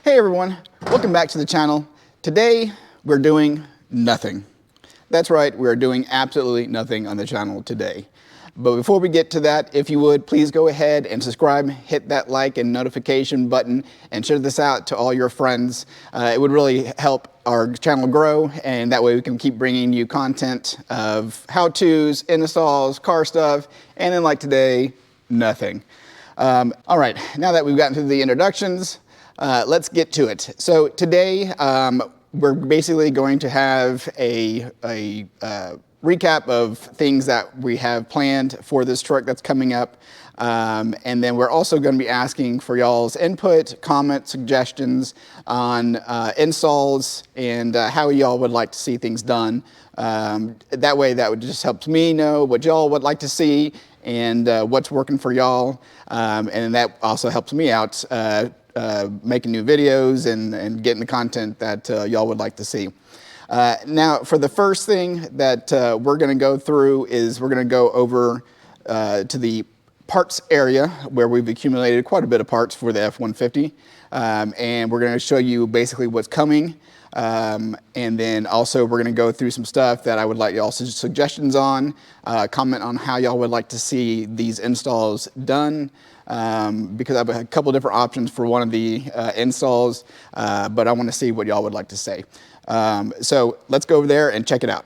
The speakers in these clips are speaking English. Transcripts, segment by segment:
Hey everyone, welcome back to the channel. Today we're doing nothing. That's right, we're doing absolutely nothing on the channel today. But before we get to that, if you would, please go ahead and subscribe, hit that like and notification button, and share this out to all your friends. It would really help our channel grow, and that way we can keep bringing you content of how-tos, installs, car stuff, and then like today, nothing. All right, now that we've gotten through the introductions, let's get to it. So today, we're basically going to have a recap of things that we have planned for this truck that's coming up. And then we're also going to be asking for y'all's input, comments, suggestions on installs and how y'all would like to see things done. That way, that would just help me know what y'all would like to see and what's working for y'all. And that also helps me out making new videos and getting the content that y'all would like to see. Now, for the first thing that we're going to go through is we're going to go over to the parts area where we've accumulated quite a bit of parts for the F-150. And we're going to show you basically what's coming. And then also we're going to go through some stuff that I would like y'all's suggestions on, comment on how y'all would like to see these installs done. Because I have a couple different options for one of the installs, but I want to see what y'all would like to say. So let's go over there and check it out.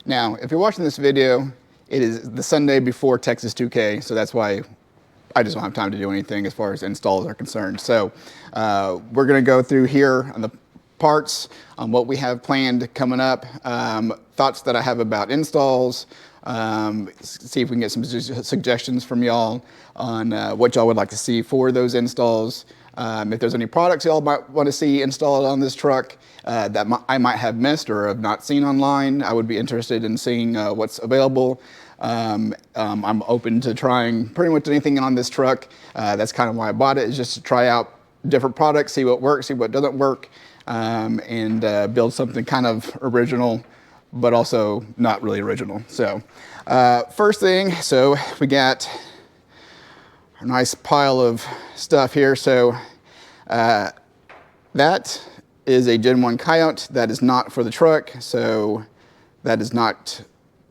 Now, if you're watching this video, it is the Sunday before Texas 2K, so that's why I just don't have time to do anything as far as installs are concerned. So we're going to go through here on the parts, on what we have planned coming up, thoughts that I have about installs, see if we can get some suggestions from y'all on what y'all would like to see for those installs. If there's any products y'all might want to see installed on this truck that I might have missed or have not seen online, I would be interested in seeing what's available. I'm open to trying pretty much anything on this truck. That's kind of why I bought it, is just to try out different products, see what works, see what doesn't work, and build something kind of original, but also not really original. So first thing, so we got a nice pile of stuff here. So that is a Gen 1 Coyote. That is not for the truck, so that is not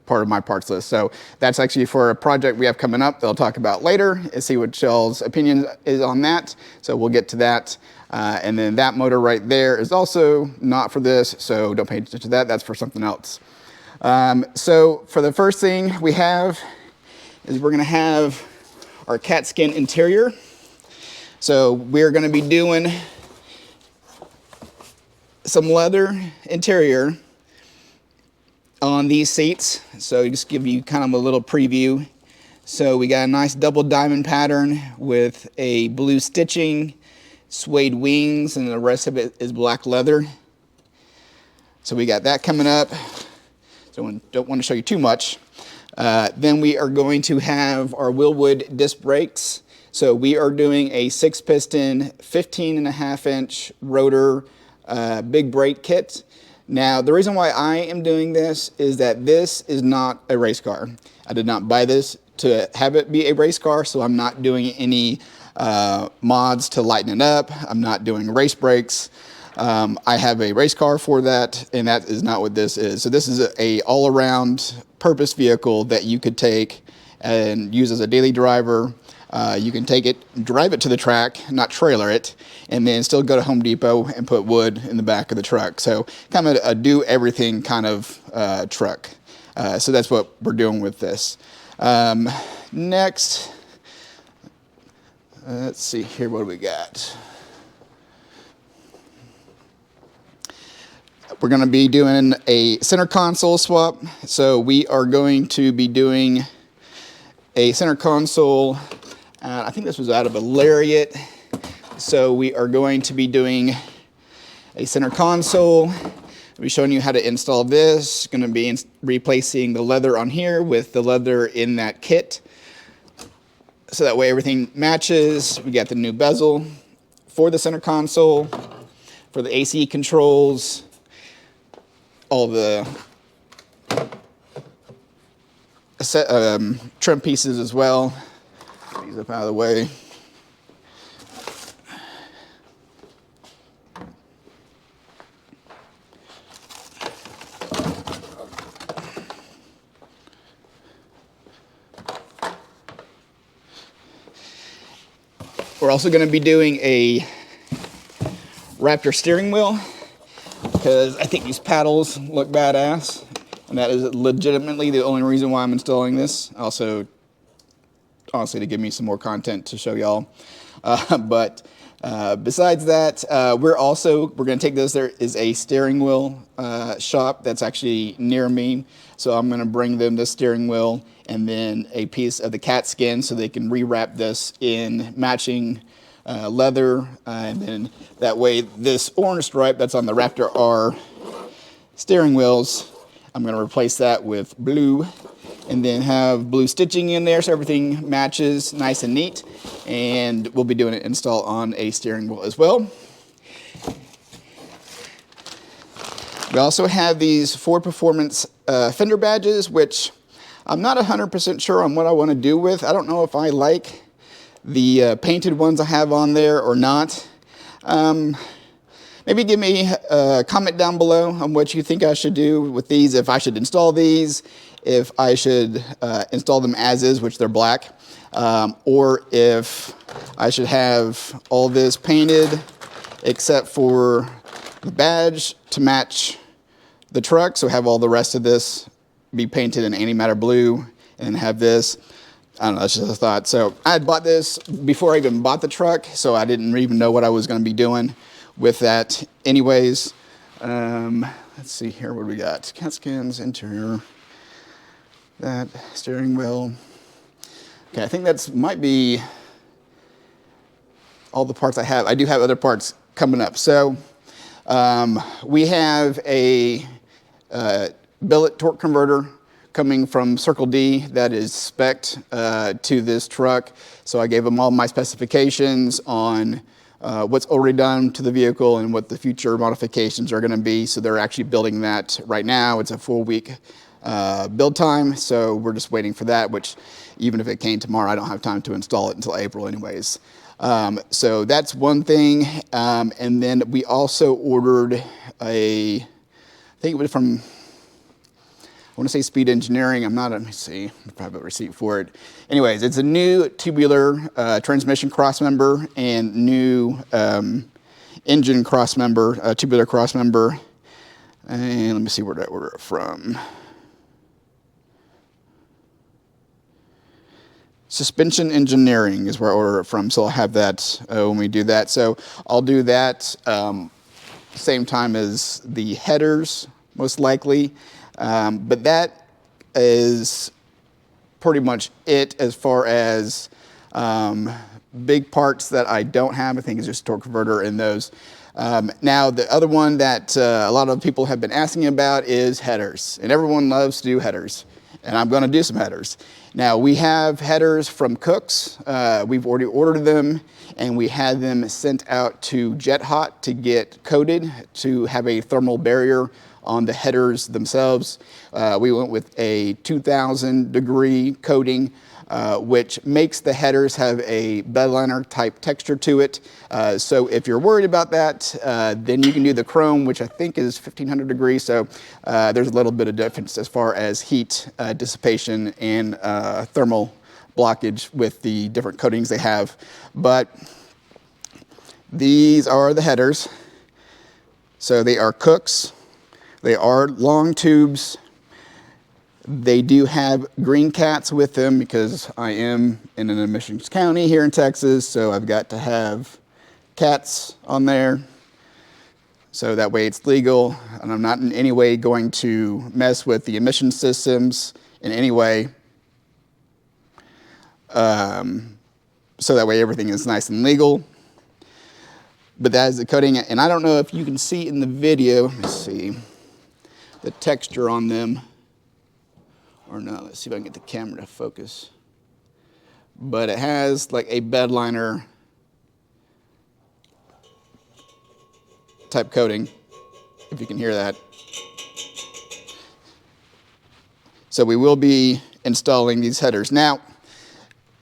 part of my parts list. So that's actually for a project we have coming up that I'll talk about later and see what y'all's opinion is on that. So we'll get to that. And then that motor right there is also not for this, so don't pay attention to that. That's for something else. So for the first thing we have is we're going to have our cat skin interior. So we're going to be doing some leather interior on these seats. So just give you kind of a little preview. So we got a nice double diamond pattern with a blue stitching, suede wings, and the rest of it is black leather. So we got that coming up. So I don't want to show you too much. Then we are going to have our Willwood disc brakes. So we are doing a 6-piston, 15.5-inch rotor big brake kit. Now, the reason why I am doing this is that this is not a race car. I did not buy this to have it be a race car, so I'm not doing any mods to lighten it up. I'm not doing race brakes. I have a race car for that, and that is not what this is. So this is a all-around purpose vehicle that you could take and use as a daily driver. You can take it, drive it to the track, not trailer it, and then still go to Home Depot and put wood in the back of the truck. So kind of a do-everything kind of truck. So that's what we're doing with this. Next, let's see here, what do we got? We're going to be doing a center console swap. So we are going to be doing a center console. I think this was out of a Lariat. So we are going to be doing a center console. I'll be showing you how to install this. Going to be replacing the leather on here with the leather in that kit. So that way everything matches. We got the new bezel for the center console, for the AC controls, all the trim pieces as well. Get these up out of the way. We're also going to be doing a Raptor steering wheel because I think these paddles look badass, and that is legitimately the only reason why I'm installing this. Also, honestly, to give me some more content to show y'all. Besides that, we're going to take this. There is a steering wheel shop that's actually near me, so I'm going to bring them the steering wheel and then a piece of the cat skin so they can rewrap this in matching leather, and then that way this orange stripe that's on the Raptor R steering wheels, I'm going to replace that with blue, and then have blue stitching in there so everything matches nice and neat. And we'll be doing an install on a steering wheel as well. We also have these Ford Performance fender badges, which I'm not 100% sure on what I want to do with. I don't know if I like the painted ones I have on there or not. Maybe give me a comment down below on what you think I should do with these, if I should install these, if I should install them as is, which they're black, or if I should have all this painted except for the badge to match the truck, so have all the rest of this be painted in antimatter blue and have this. I don't know, that's just a thought. So I had bought this before I even bought the truck, so I didn't even know what I was going to be doing with that anyways. Let's see here, what do we got? Cat skins, interior, that, steering wheel. Okay, I think that's might be all the parts I have. I do have other parts coming up. So we have a billet torque converter coming from Circle D that is spec'd to this truck. So I gave them all my specifications on what's already done to the vehicle and what the future modifications are going to be. So they're actually building that right now. It's a 4-week build time, so we're just waiting for that, which even if it came tomorrow, I don't have time to install it until April anyways. So that's one thing. And then we also ordered I think it was from, I want to say Speed Engineering. I'm not, let me see, I probably have a receipt for it. Anyways, it's a new tubular transmission crossmember and new engine crossmember, tubular crossmember. And let me see where did I order it from. Suspension Engineering is where I order it from, so I'll have that when we do that. So I'll do that same time as the headers, most likely. But that is pretty much it as far as big parts that I don't have. I think it's just torque converter in those. Now, the other one that a lot of people have been asking about is headers, and everyone loves to do headers, and I'm going to do some headers. Now, we have headers from Cooks. We've already ordered them, and we had them sent out to Jet Hot to get coated to have a thermal barrier on the headers themselves. We went with a 2,000 degree coating, which makes the headers have a bedliner type texture to it. So if you're worried about that, then you can do the chrome, which I think is 1,500 degrees. So there's a little bit of difference as far as heat dissipation and thermal blockage with the different coatings they have. But these are the headers. So they are Cooks. They are long tubes. They do have green cats with them because I am in an emissions county here in Texas, so I've got to have cats on there. So that way it's legal, and I'm not in any way going to mess with the emission systems in any way. So that way everything is nice and legal. But that is the coating, and I don't know if you can see in the video, let me see, the texture on them or not. Let's see if I can get the camera to focus. But it has like a bedliner type coating, if you can hear that. So we will be installing these headers. Now,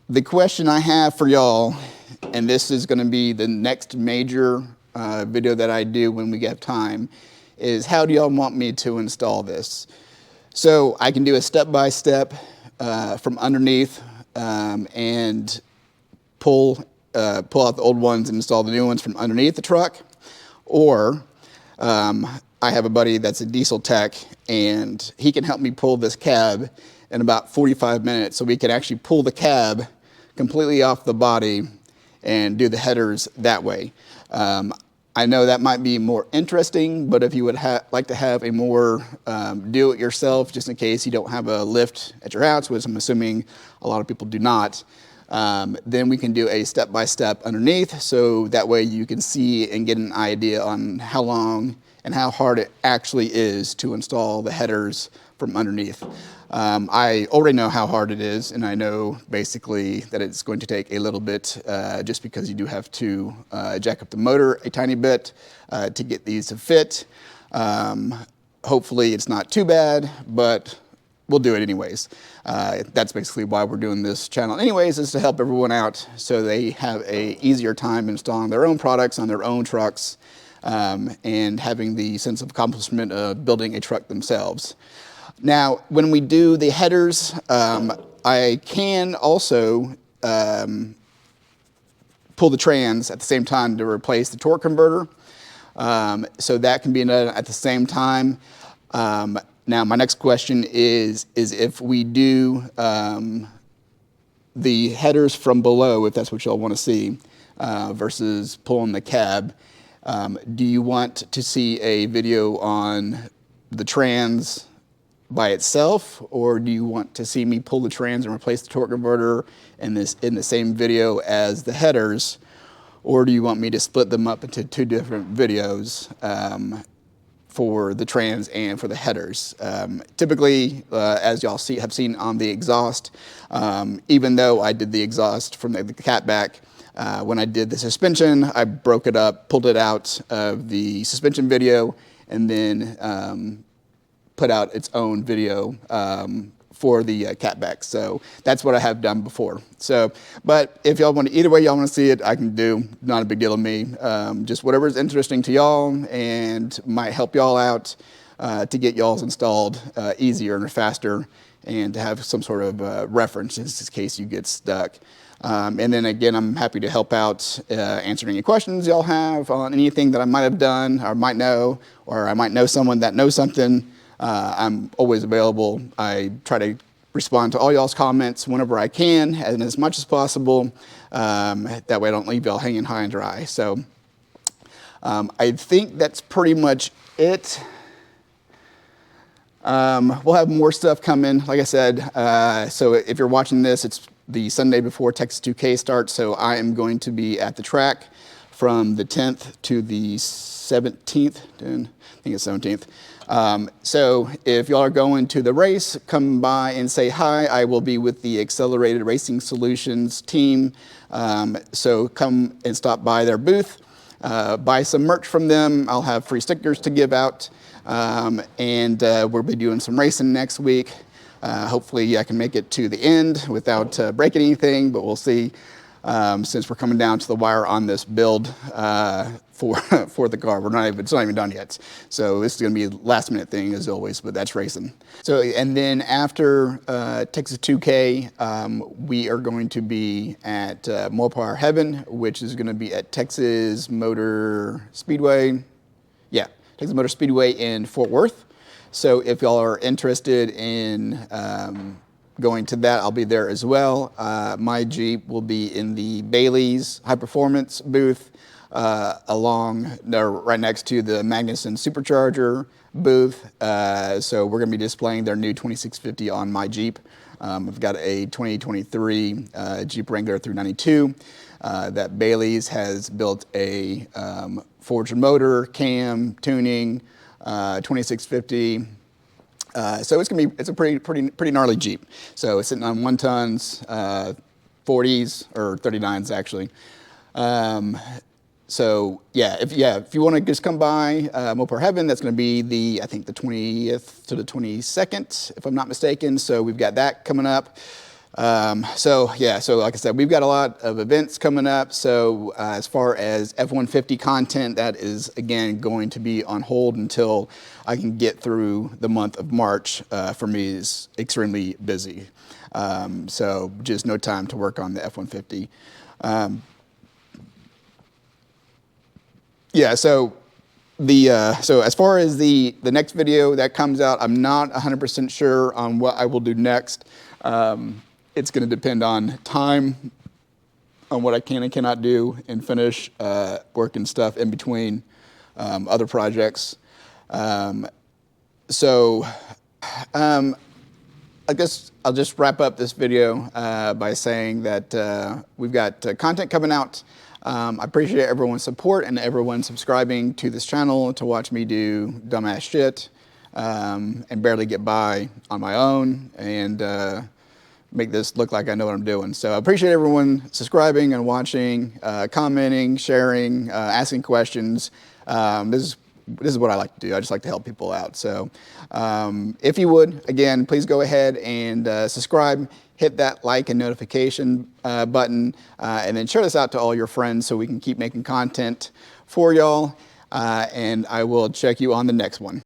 the question I have for y'all, and this is going to be the next major video that I do when we get time, is how do y'all want me to install this? So I can do a step-by-step from underneath and pull pull out the old ones and install the new ones from underneath the truck, or I have a buddy that's a diesel tech, and he can help me pull this cab in about 45 minutes, so we can actually pull the cab completely off the body and do the headers that way. I know that might be more interesting, but if you would like to have a more do-it-yourself, just in case you don't have a lift at your house, which I'm assuming a lot of people do not, then we can do a step-by-step underneath, so that way you can see and get an idea on how long and how hard it actually is to install the headers from underneath. I already know how hard it is, and I know basically that it's going to take a little bit just because you do have to jack up the motor a tiny bit to get these to fit. Hopefully it's not too bad, but we'll do it anyways. That's basically why we're doing this channel anyways, is to help everyone out so they have a easier time installing their own products on their own trucks and having the sense of accomplishment of building a truck themselves. Now, when we do the headers, I can also pull the trans at the same time to replace the torque converter. So that can be done at the same time. Now, my next question is if we do the headers from below, if that's what y'all want to see, versus pulling the cab, do you want to see a video on the trans by itself, or do you want to see me pull the trans and replace the torque converter in the same video as the headers, or do you want me to split them up into two different videos for the trans and for the headers? Typically, as y'all have seen on the exhaust, even though I did the exhaust from the catback, when I did the suspension, I broke it up, pulled it out of the suspension video, and then put out its own video for the catback. So that's what I have done before. So, but if y'all want to, either way y'all want to see it, I can do. Not a big deal to me. Just whatever is interesting to y'all and might help y'all out to get y'all's installed easier and faster, and to have some sort of reference in case you get stuck. And then again, I'm happy to help out answering any questions y'all have on anything that I might have done or might know, or I might know someone that knows something. I'm always available. I try to respond to all y'all's comments whenever I can and as much as possible. That way I don't leave y'all hanging high and dry. So I think that's pretty much it. We'll have more stuff coming, like I said. So if you're watching this, it's the Sunday before Texas 2K starts. So I am going to be at the track from the 10th to the 17th. I think it's 17th. So if y'all are going to the race, come by and say hi. I will be with the Accelerated Racing Solutions team. So come and stop by their booth, buy some merch from them. I'll have free stickers to give out. And we'll be doing some racing next week. Hopefully I can make it to the end without breaking anything, but we'll see. Since we're coming down to the wire on this build for the car. It's not even done yet. So this is going to be a last minute thing as always, but that's racing. So, and then after Texas 2K, we are going to be at Mopar Heaven, which is going to be at Texas Motor Speedway. Yeah, Texas Motor Speedway in Fort Worth. So if y'all are interested in going to that, I'll be there as well. My Jeep will be in the Bailey's High Performance booth, right next to the Magnuson Supercharger booth. So we're going to be displaying their new 2650 on my Jeep. I've got a 2023 Jeep Wrangler 392 that Bailey's has built a forged motor, cam, tuning, 2650. So it's a pretty gnarly Jeep. So it's sitting on 1 tons, 40s or 39s actually. So yeah, if you want to just come by Mopar Heaven, that's going to be I think the 20th to the 22nd, if I'm not mistaken. So we've got that coming up. So like I said, we've got a lot of events coming up. So as far as F-150 content, that is again going to be on hold until I can get through the month of March. For me, is extremely busy. So just no time to work on the F-150. Yeah, so so as far as the next video that comes out, I'm not 100% sure on what I will do next. It's going to depend on time, on what I can and cannot do, and finish work and stuff in between other projects. So I guess I'll just wrap up this video by saying that we've got content coming out. I appreciate everyone's support and everyone subscribing to this channel to watch me do dumbass shit and barely get by on my own and make this look like I know what I'm doing. So I appreciate everyone subscribing and watching, commenting, sharing, asking questions. This is what I like to do. I just like to help people out. So if you would, again, please go ahead and subscribe, hit that like and notification button, and then share this out to all your friends so we can keep making content for y'all. And I will check you on the next one.